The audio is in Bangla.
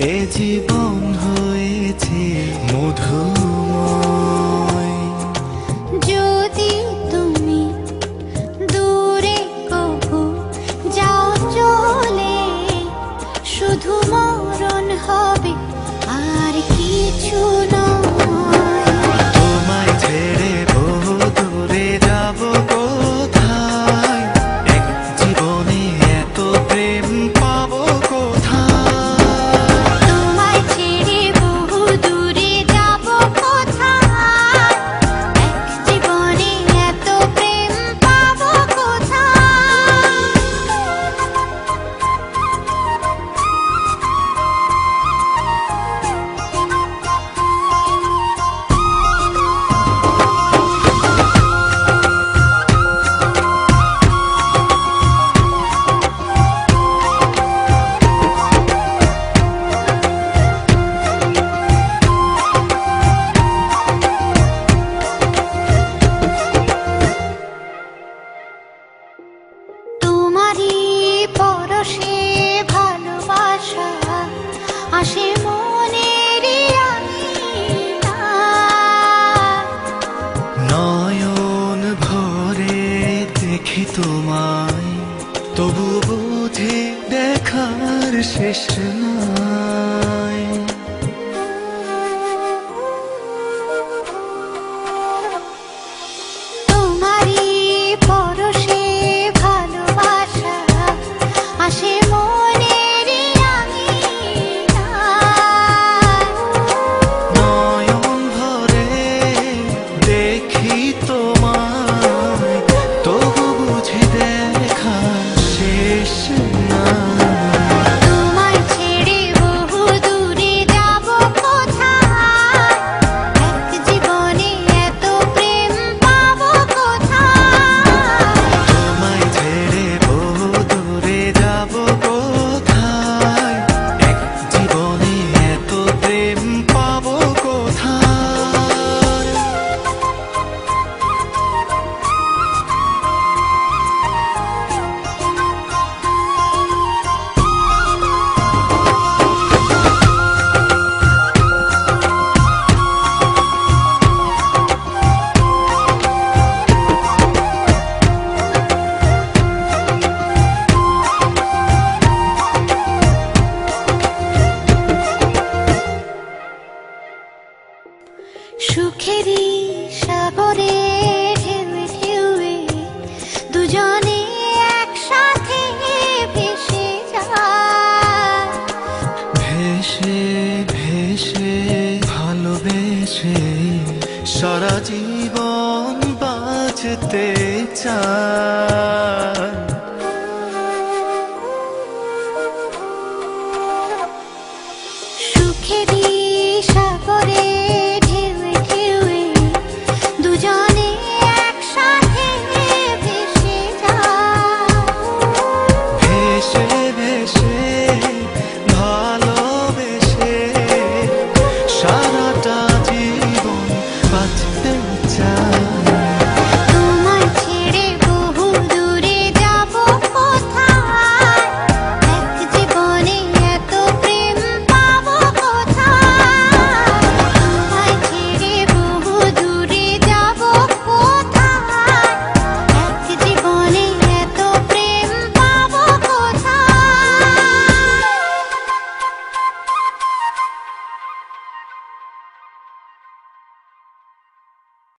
এ জীবন হয়েছে মধুময়। যদি তুমি দূরে কবু যাও চলে, শুধু মরণ হবে আর কিছু নয়। তোমায় ছেড়ে বহু দূরে যাব কোথায়, এক জীবনে এত প্রেম পাবো কোথায়। তোমায় ছেড়ে বহু দূরে যাব কোথায়, এক জীবনে এত প্রেম পাবো কোথায়। তোমারই পরশে ভালোবাসা আসে মনের আঙিনায়। নয়ন ভরে দেখি তোমায়, তবু বুঝি দেখার শেষ নাই। তোমারই পরশে ভালোবাসা আসে মনের আঙিনায়। নয়ন ভরে দেখি তোমায়, তবু বুঝি দেখার শেষ নাই। তোমায় ছেড়ে বহু দূরে যাব কোথায়, এক জীবনে এত প্রেম পাবো কোথায়। তোমায় ছেড়ে বহু দূরে যাব কোথায়, এক জীবনে এত প্রেম পাবো কোথায়। সুখেরই সাগরে ঢেউয়ে ঢেউয়ে দুজনে একসাথে ভেসে যায়। ভেসে ভেসে ভালোবেসে সারা জীবন বাঁচতে চায়। সুখেরই